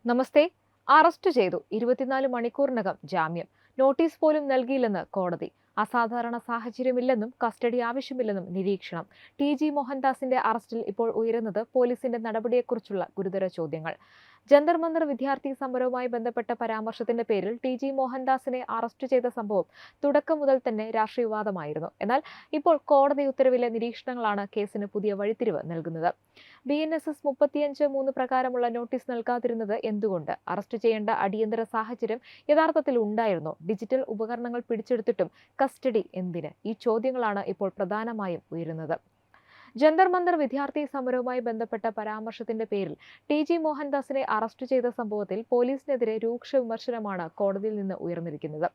നമസ്തേ. Arrest ചെയ്തു. 24 മണിക്കൂറിനകം ജാമ്യം. നോട്ടീസ് പോലും നൽകിയില്ലെന്ന് കോടതി. അസാധാരണ സാഹചര്യമില്ലെന്നും കസ്റ്റഡി ആവശ്യമില്ലെന്നും നിരീക്ഷണം. ടി.ജി. മോഹൻദാസിന്റെ അറസ്റ്റിൽ ഇപ്പോൾ ഉയരുന്നത് പോലീസിന്റെ നടപടിയെക്കുറിച്ചുള്ള ഗുരുതര ചോദ്യങ്ങൾ. ജന്തർ മന്ദർ വിദ്യാർത്ഥി സമരവുമായി ബന്ധപ്പെട്ട പരാമർശത്തിന്റെ പേരിൽ ടി.ജി. മോഹൻദാസിനെ അറസ്റ്റ് ചെയ്ത സംഭവം തുടക്കം മുതൽ തന്നെ രാഷ്ട്രീയ വിവാദമായിരുന്നു. എന്നാൽ ഇപ്പോൾ കോടതി ഉത്തരവിലെ നിരീക്ഷണങ്ങളാണ് കേസിന് പുതിയ വഴിത്തിരിവ് നൽകുന്നത്. BNSS 35(3) പ്രകാരമുള്ള നോട്ടീസ് നൽകാതിരുന്നത് എന്തുകൊണ്ട്? അറസ്റ്റ് ചെയ്യേണ്ട അടിയന്തര സാഹചര്യം യഥാർത്ഥത്തിൽ ഉണ്ടായിരുന്നോ? ഡിജിറ്റൽ ഉപകരണങ്ങൾ പിടിച്ചെടുത്തിട്ടും കസ്റ്റഡി എന്തിന്? ഈ ചോദ്യങ്ങളാണ് ഇപ്പോൾ പ്രധാനമായും ഉയരുന്നത്. ജന്തർ മന്ദർ വിദ്യാർത്ഥി സമരവുമായി ബന്ധപ്പെട്ട പരാമർശത്തിന്റെ പേരിൽ ടി.ജി. മോഹൻദാസിനെ അറസ്റ്റ് ചെയ്ത സംഭവത്തിൽ പോലീസിനെതിരെ രൂക്ഷ വിമർശനമാണ് കോടതിയിൽ നിന്ന് ഉയർന്നിരിക്കുന്നത്.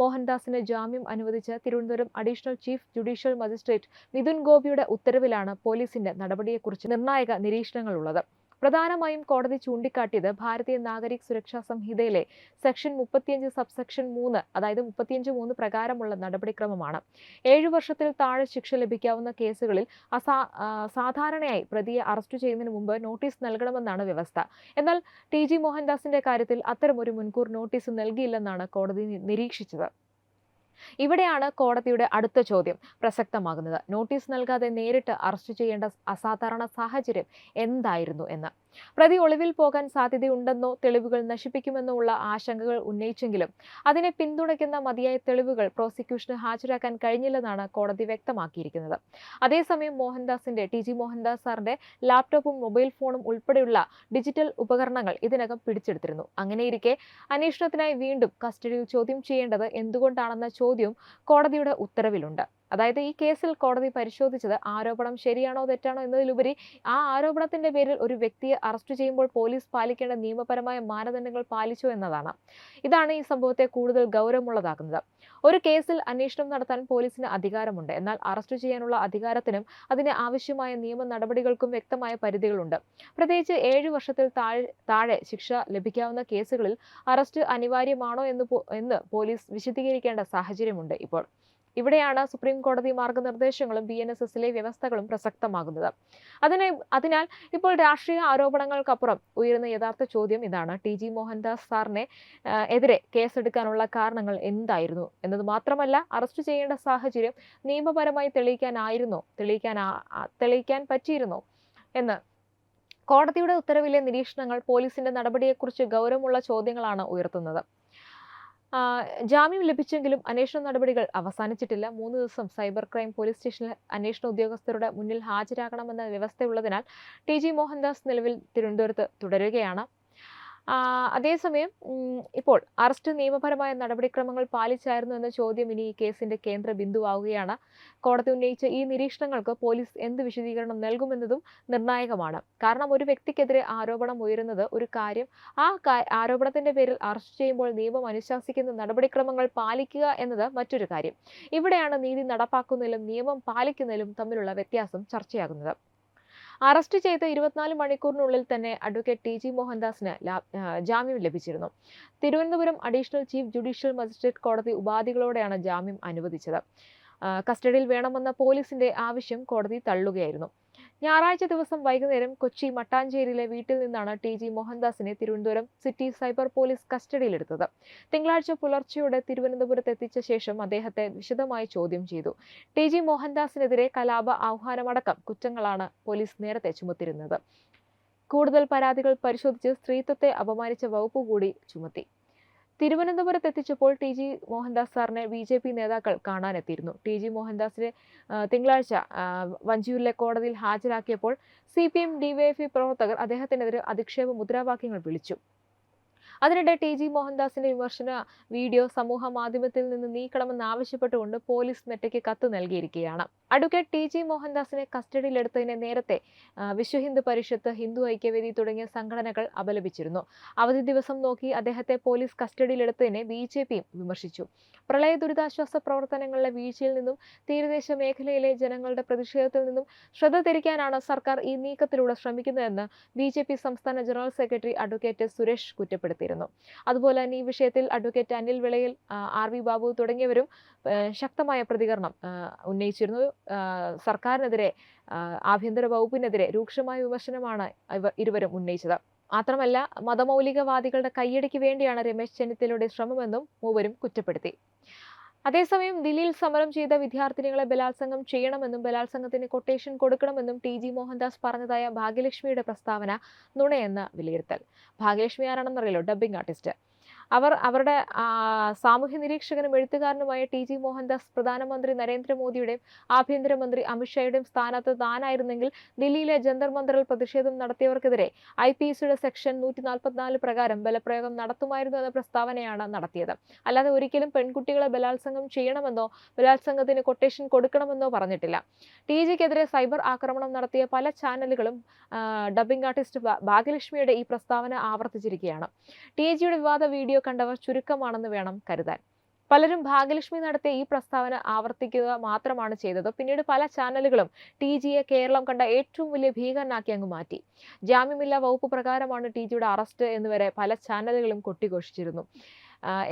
മോഹൻദാസിന് ജാമ്യം അനുവദിച്ച Thiruvananthapuram additional chief judicial magistrate Mithun ഗോപിയുടെ ഉത്തരവിലാണ് പോലീസിന്റെ നടപടിയെക്കുറിച്ച് നിർണായക നിരീക്ഷണങ്ങളുള്ളത്. പ്രധാനമായും കോടതി ചൂണ്ടിക്കാട്ടിയത് ഭാരതീയ നാഗരിക് സുരക്ഷാ സംഹിതയിലെ സെക്ഷൻ 35 സബ്സെക്ഷൻ 3 അതായത് 35(3) പ്രകാരമുള്ള നടപടിക്രമമാണ്. 7 വർഷത്തിൽ താഴെ ശിക്ഷ ലഭിക്കാവുന്ന കേസുകളിൽ സാധാരണയായി പ്രതിയെ അറസ്റ്റ് ചെയ്യുന്നതിന് മുമ്പ് നോട്ടീസ് നൽകണമെന്നാണ് വ്യവസ്ഥ. എന്നാൽ ടി.ജി. മോഹൻദാസിന്റെ കാര്യത്തിൽ അത്തരമൊരു മുൻകൂർ നോട്ടീസ് നൽകിയില്ലെന്നാണ് കോടതി നിരീക്ഷിച്ചത്. ഇവിടെയാണ് കോടതിയുടെ അടുത്ത ചോദ്യം പ്രസക്തമാകുന്നത്. നോട്ടീസ് നൽകാതെ നേരിട്ട് അറസ്റ്റ് ചെയ്യേണ്ട അസാധാരണ സാഹചര്യം എന്തായിരുന്നു എന്ന്. പ്രതി ഒളിവിൽ പോകാൻ സാധ്യതയുണ്ടെന്നോ തെളിവുകൾ നശിപ്പിക്കുമെന്നോ ഉള്ള ആശങ്കകൾ ഉന്നയിച്ചെങ്കിലും അതിനെ പിന്തുണയ്ക്കുന്ന മതിയായ തെളിവുകൾ പ്രോസിക്യൂഷന് ഹാജരാക്കാൻ കഴിഞ്ഞില്ലെന്നാണ് കോടതി വ്യക്തമാക്കിയിരിക്കുന്നത്. അതേസമയം ടി.ജി. മോഹൻദാസ് സാറിന്റെ ലാപ്ടോപ്പും മൊബൈൽ ഫോണും ഉൾപ്പെടെയുള്ള ഡിജിറ്റൽ ഉപകരണങ്ങൾ ഇതിനകം പിടിച്ചെടുത്തിരുന്നു. അങ്ങനെയിരിക്കെ അന്വേഷണത്തിനായി വീണ്ടും കസ്റ്റഡിയിൽ ചോദ്യം ചെയ്യേണ്ടത് എന്തുകൊണ്ടാണെന്ന ചോദ്യവും കോടതിയുടെ ഉത്തരവിലുണ്ട്. അതായത് ഈ കേസിൽ കോടതി പരിശോധിച്ചത് ആരോപണം ശരിയാണോ തെറ്റാണോ എന്നതിലുപരി ആ ആരോപണത്തിന്റെ പേരിൽ ഒരു വ്യക്തിയെ അറസ്റ്റ് ചെയ്യുമ്പോൾ പോലീസ് പാലിക്കേണ്ട നിയമപരമായ മാനദണ്ഡങ്ങൾ പാലിച്ചോ എന്നതാണ്. ഇതാണ് ഈ സംഭവത്തെ കൂടുതൽ ഗൗരവമുള്ളതാക്കുന്നത്. ഒരു കേസിൽ അന്വേഷണം നടത്താൻ പോലീസിന് അധികാരമുണ്ട്. എന്നാൽ അറസ്റ്റ് ചെയ്യാനുള്ള അധികാരത്തിനും അതിന് ആവശ്യമായ നിയമ നടപടികൾക്കും വ്യക്തമായ പരിധികളുണ്ട്. പ്രത്യേകിച്ച് 7 വർഷത്തിൽ താഴെ ശിക്ഷ ലഭിക്കാവുന്ന കേസുകളിൽ അറസ്റ്റ് അനിവാര്യമാണോ എന്ന് പോലീസ് വിശദീകരിക്കേണ്ട സാഹചര്യമുണ്ട് ഇപ്പോൾ. ഇവിടെയാണ് സുപ്രീം കോടതി മാർഗനിർദ്ദേശങ്ങളും BNSSലെ വ്യവസ്ഥകളും പ്രസക്തമാകുന്നത്. അതിനാൽ ഇപ്പോൾ രാഷ്ട്രീയ ആരോപണങ്ങൾക്കപ്പുറം ഉയരുന്ന യഥാർത്ഥ ചോദ്യം ഇതാണ്: ടി.ജി. മോഹൻദാസ് സാറിനെ എതിരെ കേസെടുക്കാനുള്ള കാരണങ്ങൾ എന്തായിരുന്നു എന്നത് മാത്രമല്ല, അറസ്റ്റ് ചെയ്യേണ്ട സാഹചര്യം നിയമപരമായി തെളിയിക്കാൻ പറ്റിയിരുന്നോ എന്ന്. കോടതിയുടെ ഉത്തരവിലെ നിരീക്ഷണങ്ങൾ പോലീസിന്റെ നടപടിയെക്കുറിച്ച് ഗൗരവമുള്ള ചോദ്യങ്ങളാണ് ഉയർത്തുന്നത്. ജാമ്യം ലഭിച്ചെങ്കിലും അന്വേഷണ നടപടികൾ അവസാനിച്ചിട്ടില്ല. 3 ദിവസം സൈബർ ക്രൈം പോലീസ് സ്റ്റേഷനിൽ അന്വേഷണ ഉദ്യോഗസ്ഥരുടെ മുന്നിൽ ഹാജരാകണമെന്ന വ്യവസ്ഥയുള്ളതിനാൽ ടി.ജി. മോഹൻദാസ് നിലവിൽ തിരുവനന്തപുരത്ത് തുടരുകയാണ്. അതേസമയം ഇപ്പോൾ അറസ്റ്റ് നിയമപരമായ നടപടിക്രമങ്ങൾ പാലിച്ചായിരുന്നു എന്ന ചോദ്യം ഇനി ഈ കേസിന്റെ കേന്ദ്ര ബിന്ദുവാകുകയാണ്. കോടതി ഉന്നയിച്ച ഈ നിരീക്ഷണങ്ങൾക്ക് പോലീസ് എന്ത് വിശദീകരണം നൽകുമെന്നതും നിർണായകമാണ്. കാരണം ഒരു വ്യക്തിക്കെതിരെ ആരോപണം ഉയരുന്നത് ഒരു കാര്യം, ആരോപണത്തിന്റെ പേരിൽ അറസ്റ്റ് ചെയ്യുമ്പോൾ നിയമം അനുശാസിക്കുന്ന നടപടിക്രമങ്ങൾ പാലിക്കുക എന്നത് മറ്റൊരു കാര്യം. ഇവിടെയാണ് നീതി നടപ്പാക്കുന്നതിലും നിയമം പാലിക്കുന്നതിലും തമ്മിലുള്ള വ്യത്യാസം ചർച്ചയാകുന്നത്. അറസ്റ്റ് ചെയ്ത് 24 മണിക്കൂറിനുള്ളിൽ തന്നെ അഡ്വക്കേറ്റ് ടി.ജി. മോഹൻദാസിന് ജാമ്യം ലഭിച്ചിരുന്നു. Thiruvananthapuram additional chief judicial magistrate കോടതി ഉപാധികളോടെയാണ് ജാമ്യം അനുവദിച്ചത്. കസ്റ്റഡിയിൽ വേണമെന്ന പോലീസിന്റെ ആവശ്യം കോടതി തള്ളുകയായിരുന്നു. ഞായറാഴ്ച ദിവസം വൈകുന്നേരം കൊച്ചി മട്ടാഞ്ചേരിയിലെ വീട്ടിൽ നിന്നാണ് ടി.ജി. മോഹൻദാസിനെ തിരുവനന്തപുരം സിറ്റി സൈബർ പോലീസ് കസ്റ്റഡിയിലെടുത്തത്. തിങ്കളാഴ്ച പുലർച്ചെയോടെ തിരുവനന്തപുരത്ത് എത്തിച്ച ശേഷം അദ്ദേഹത്തെ വിശദമായി ചോദ്യം ചെയ്തു. ടി.ജി. മോഹൻദാസിനെതിരെ കലാപ ആഹ്വാനമടക്കം കുറ്റങ്ങളാണ് പോലീസ് നേരത്തെ ചുമത്തിയിരുന്നത്. കൂടുതൽ പരാതികൾ പരിശോധിച്ച് സ്ത്രീത്വത്തെ അപമാനിച്ച വകുപ്പ് കൂടി ചുമത്തി. തിരുവനന്തപുരത്ത് എത്തിച്ചപ്പോൾ ടി.ജി. മോഹൻദാസ് സാറിനെ BJP നേതാക്കൾ കാണാനെത്തിയിരുന്നു. ടി.ജി. മോഹൻദാസിനെ തിങ്കളാഴ്ച വഞ്ചിയൂരിലെ കോടതിയിൽ ഹാജരാക്കിയപ്പോൾ CPM DYFI പ്രവർത്തകർ അദ്ദേഹത്തിനെതിരെ അധിക്ഷേപ മുദ്രാവാക്യങ്ങൾ വിളിച്ചു. അതിനിടെ ടി.ജി. മോഹൻദാസിന്റെ വിമർശന വീഡിയോ സമൂഹ മാധ്യമത്തിൽ നിന്ന് നീക്കണമെന്നാവശ്യപ്പെട്ടുകൊണ്ട് പോലീസ് മെറ്റയ്ക്ക് കത്ത് നൽകിയിരിക്കുകയാണ്. Advocate TG. മോഹൻദാസിനെ കസ്റ്റഡിയിലെടുത്തതിനെ നേരത്തെ വിശ്വ ഹിന്ദു പരിഷത്ത്, ഹിന്ദു ഐക്യവേദി തുടങ്ങിയ സംഘടനകൾ അപലപിച്ചിരുന്നു. അവധി ദിവസം നോക്കി അദ്ദേഹത്തെ പോലീസ് കസ്റ്റഡിയിലെടുത്തതിനെ BJPയും വിമർശിച്ചു. പ്രളയ ദുരിതാശ്വാസ പ്രവർത്തനങ്ങളിലെ വീഴ്ചയിൽ നിന്നും തീരദേശ മേഖലയിലെ ജനങ്ങളുടെ പ്രതിഷേധത്തിൽ നിന്നും ശ്രദ്ധ തിരിക്കാനാണ് സർക്കാർ ഈ നീക്കത്തിലൂടെ ശ്രമിക്കുന്നതെന്ന് BJP സംസ്ഥാന ജനറൽ സെക്രട്ടറി അഡ്വക്കേറ്റ് സുരേഷ് കുറ്റപ്പെടുത്തിയിരുന്നു. അതുപോലെ തന്നെ ഈ വിഷയത്തിൽ അഡ്വക്കേറ്റ് അനിൽ വിളയിൽ, RV ബാബു തുടങ്ങിയവരും ശക്തമായ പ്രതികരണം ഉന്നയിച്ചിരുന്നു. സർക്കാരിനെതിരെ, ആഭ്യന്തര വകുപ്പിനെതിരെ രൂക്ഷമായ വിമർശനമാണ് ഇരുവരും ഉന്നയിച്ചത്. മാത്രമല്ല മതമൗലികവാദികളുടെ കയ്യടിക്ക് വേണ്ടിയാണ് രമേശ് ചെന്നിത്തലയുടെ ശ്രമമെന്നും മൂവരും കുറ്റപ്പെടുത്തി. അതേസമയം ദില്ലിയിൽ സമരം ചെയ്ത വിദ്യാർത്ഥിനികളെ ബലാത്സംഗം ചെയ്യണമെന്നും ബലാത്സംഗത്തിന് കൊട്ടേഷൻ കൊടുക്കണമെന്നും ടി.ജി. മോഹൻദാസ് പറഞ്ഞതായ ഭാഗ്യലക്ഷ്മിയുടെ പ്രസ്താവന നുണയെന്ന് വിലയിരുത്തൽ. ഭാഗ്യലക്ഷ്മി ആരാണെന്നറിയല്ലോ, ഡബ്ബിംഗ് ആർട്ടിസ്റ്റ്. അവരുടെ സാമൂഹ്യ നിരീക്ഷകനും എഴുത്തുകാരനുമായ ടി.ജി. മോഹൻദാസ് പ്രധാനമന്ത്രി നരേന്ദ്രമോദിയുടെയും ആഭ്യന്തരമന്ത്രി അമിത്ഷായുടെയും സ്ഥാനത്ത് താനായിരുന്നെങ്കിൽ ദില്ലിയിലെ ജന്തർ മന്ദറിൽ പ്രതിഷേധം നടത്തിയവർക്കെതിരെ IPCയുടെ സെക്ഷൻ 144 പ്രകാരം ബലപ്രയോഗം നടത്തുമായിരുന്നു എന്ന പ്രസ്താവനയാണ് നടത്തിയത്. അല്ലാതെ ഒരിക്കലും പെൺകുട്ടികളെ ബലാത്സംഗം ചെയ്യണമെന്നോ ബലാത്സംഗത്തിന് കൊട്ടേഷൻ കൊടുക്കണമെന്നോ പറഞ്ഞിട്ടില്ല. ടി.ജിക്കെതിരെ സൈബർ ആക്രമണം നടത്തിയ പല ചാനലുകളും ഡബ്ബിംഗ് ആർട്ടിസ്റ്റ് ഭാഗ്യലക്ഷ്മിയുടെ ഈ പ്രസ്താവന ആവർത്തിച്ചിരിക്കുകയാണ്. ടി.ജിയുടെ വിവാദ വീഡിയോ കണ്ടവർ ചുരുക്കമാണെന്ന് വേണം കരുതാൻ. പലരും ഭാഗ്യലക്ഷ്മി നടത്തിയ ഈ പ്രസ്താവന ആവർത്തിക്കുക മാത്രമാണ് ചെയ്തത്. പിന്നീട് പല ചാനലുകളും ടി.ജിയെ കേരളം കണ്ട ഏറ്റവും വലിയ ഭീകരനാക്കി അങ്ങ് മാറ്റി. ജാമ്യമില്ലാ വകുപ്പ് പ്രകാരമാണ് ടി.ജിയുടെ അറസ്റ്റ് എന്നുവരെ പല ചാനലുകളും കൊട്ടിഘോഷിച്ചിരുന്നു.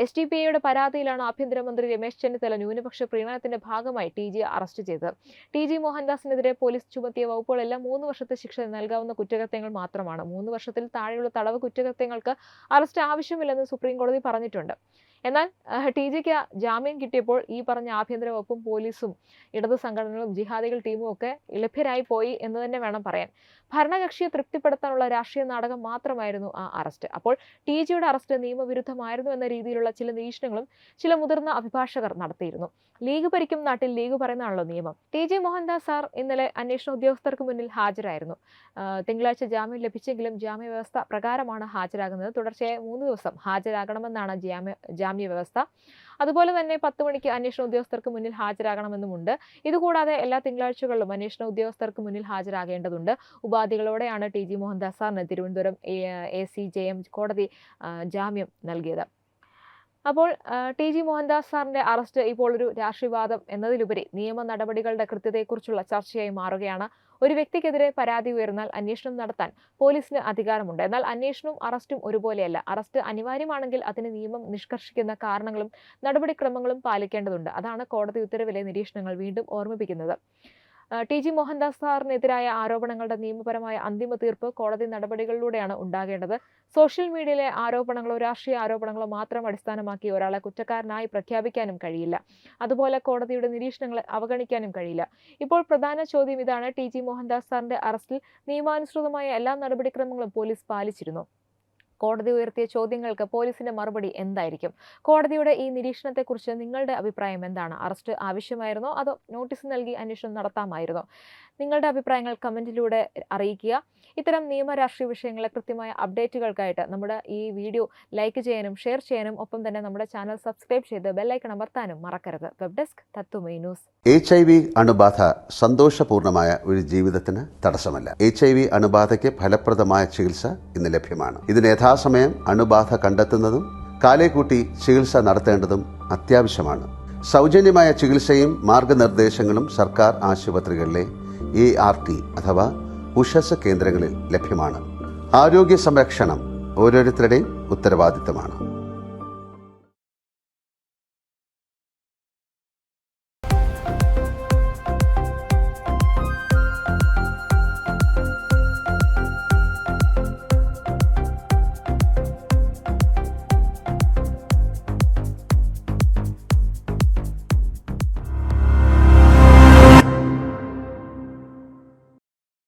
SDPIയുടെ പരാതിയിലാണ് ആഭ്യന്തരമന്ത്രി രമേശ് ചെന്നിത്തല ന്യൂനപക്ഷ പ്രീണനത്തിന്റെ ഭാഗമായി ടി.ജിയെ അറസ്റ്റ് ചെയ്തത്. ടി.ജി. മോഹൻദാസിനെതിരെ പോലീസ് ചുമത്തിയ വകുപ്പുകളെല്ലാം 3 വർഷത്തെ ശിക്ഷ നൽകാവുന്ന കുറ്റകൃത്യങ്ങൾ മാത്രമാണ്. 3 വർഷത്തിൽ താഴെയുള്ള തടവ് കുറ്റകൃത്യങ്ങൾക്ക് അറസ്റ്റ് ആവശ്യമില്ലെന്ന് സുപ്രീം കോടതി പറഞ്ഞിട്ടുണ്ട്. എന്നാൽ ടി.ജിക്ക് ജാമ്യം കിട്ടിയപ്പോൾ ഈ പറഞ്ഞ ആഭ്യന്തര വകുപ്പും പോലീസും ഇടതു സംഘടനകളും ജിഹാദികൾ ടീമും ഒക്കെ ലഭ്യരായി പോയി എന്ന് തന്നെ വേണം പറയാൻ. ഭരണകക്ഷിയെ തൃപ്തിപ്പെടുത്താനുള്ള രാഷ്ട്രീയ നാടകം മാത്രമായിരുന്നു ആ അറസ്റ്റ്. അപ്പോൾ ടി.ജിയുടെ അറസ്റ്റ് നിയമവിരുദ്ധമായിരുന്നു എന്ന രീതിയിലുള്ള ചില നിരീക്ഷണങ്ങളും ചില മുതിർന്ന അഭിഭാഷകർ നടത്തിയിരുന്നു. ലീഗ് ഭരിക്കും നാട്ടിൽ ലീഗ് പറയുന്നതാണല്ലോ നിയമം. ടി.ജി. മോഹൻദാസ് സാർ ഇന്നലെ അന്വേഷണ ഉദ്യോഗസ്ഥർക്ക് മുന്നിൽ ഹാജരായിരുന്നു. തിങ്കളാഴ്ച ജാമ്യം ലഭിച്ചെങ്കിലും ജാമ്യവ്യവസ്ഥ പ്രകാരമാണ് ഹാജരാകുന്നത്. തുടർച്ചയായ 3 ദിവസം ഹാജരാകണമെന്നാണ് ജാമ്യവ്യവസ്ഥ. അതുപോലെ തന്നെ 10 മണിക്ക് അന്വേഷണ ഉദ്യോഗസ്ഥർക്ക് മുന്നിൽ ഹാജരാകണമെന്നുമുണ്ട്. ഇതുകൂടാതെ എല്ലാ തിങ്കളാഴ്ചകളിലും അന്വേഷണ ഉദ്യോഗസ്ഥർക്ക് മുന്നിൽ ഹാജരാകേണ്ടതുണ്ട്. ഉപാധികളോടെയാണ് ടി.ജി. മോഹൻദാസ് സാറിന് തിരുവനന്തപുരം ACJM കോടതി ജാമ്യം നൽകിയത്. അപ്പോൾ ടി.ജി. മോഹൻദാസ് സാറിന്റെ അറസ്റ്റ് ഇപ്പോൾ ഒരു രാഷ്ട്രീയവാദം എന്നതിലുപരി നിയമ നടപടികളുടെ കൃത്യതയെക്കുറിച്ചുള്ള ചർച്ചയായി മാറുകയാണ്. ഒരു വ്യക്തിക്കെതിരെ പരാതി ഉയർന്നാൽ അന്വേഷണം നടത്താൻ പോലീസിന് അധികാരമുണ്ട്. എന്നാൽ അന്വേഷണവും അറസ്റ്റും ഒരുപോലെയല്ല. അറസ്റ്റ് അനിവാര്യമാണെങ്കിൽ അതിന് നിയമം നിഷ്കർഷിക്കുന്ന കാരണങ്ങളും നടപടിക്രമങ്ങളും പാലിക്കേണ്ടതുണ്ട്. അതാണ് കോടതി ഉത്തരവിലെ നിരീക്ഷണങ്ങൾ വീണ്ടും ഓർമ്മിപ്പിക്കുന്നത്. ടി.ജി. മോഹൻദാസ് സാറിനെതിരായ ആരോപണങ്ങളുടെ നിയമപരമായ അന്തിമ തീർപ്പ് കോടതി നടപടികളിലൂടെയാണ് ഉണ്ടാകേണ്ടത്. സോഷ്യൽ മീഡിയയിലെ ആരോപണങ്ങളോ രാഷ്ട്രീയ ആരോപണങ്ങളോ മാത്രം അടിസ്ഥാനമാക്കി ഒരാളെ കുറ്റക്കാരനായി പ്രഖ്യാപിക്കാനും കഴിയില്ല. അതുപോലെ കോടതിയുടെ നിരീക്ഷണങ്ങളെ അവഗണിക്കാനും കഴിയില്ല. ഇപ്പോൾ പ്രധാന ചോദ്യം ഇതാണ്: ടി.ജി. മോഹൻദാസ് സാറിന്റെ അറസ്റ്റിൽ നിയമാനുസൃതമായ എല്ലാ നടപടിക്രമങ്ങളും പോലീസ് പാലിച്ചിരുന്നു? കോടതി ഉയർത്തിയ ചോദ്യങ്ങൾക്ക് പോലീസിന്റെ മറുപടി എന്തായിരിക്കും? കോടതിയുടെ ഈ നിരീക്ഷണത്തെക്കുറിച്ച് നിങ്ങളുടെ അഭിപ്രായം എന്താണ്? അറസ്റ്റ് ആവശ്യമായിരുന്നോ അതോ നോട്ടീസ് നൽകി അന്വേഷണം നടത്താമായിരുന്നോ? നിങ്ങളുടെ അഭിപ്രായങ്ങൾ കമന്റിലൂടെ അറിയിക്കുക. ഇത്തരം നിയമ രാഷ്ട്രീയ വിഷയങ്ങളെ കൃത്യമായ അപ്ഡേറ്റുകൾക്കായിട്ട് നമ്മുടെ ഈ വീഡിയോ ലൈക്ക് ചെയ്യാനും ഷെയർ ചെയ്യാനും ഒപ്പം തന്നെ നമ്മുടെ ചാനൽ സബ്സ്ക്രൈബ് ചെയ്ത് ബെല്ലൈക്കൺ അമർത്താനും മറക്കരുത്. Web desk Tatwamayi news. HIV അണുബാധ സന്തോഷപൂർണമായ ഒരു ജീവിതത്തിന് തടസ്സമല്ല. HIV അണുബാധയ്ക്ക് ഫലപ്രദമായ ചികിത്സ ഇന്ന് ലഭ്യമാണ്. ഇതിന് യഥാസമയം അണുബാധ കണ്ടെത്തുന്നതും കാലേക്കൂട്ടി ചികിത്സ നടത്തേണ്ടതും അത്യാവശ്യമാണ്. സൗജന്യമായ ചികിത്സയും മാർഗനിർദ്ദേശങ്ങളും സർക്കാർ ആശുപത്രികളിലെ ART അഥവാ ഉഷസ് കേന്ദ്രങ്ങളിൽ ലഭ്യമാണ്. ആരോഗ്യ സംരക്ഷണം ഓരോരുത്തരുടെയും ഉത്തരവാദിത്തമാണ്.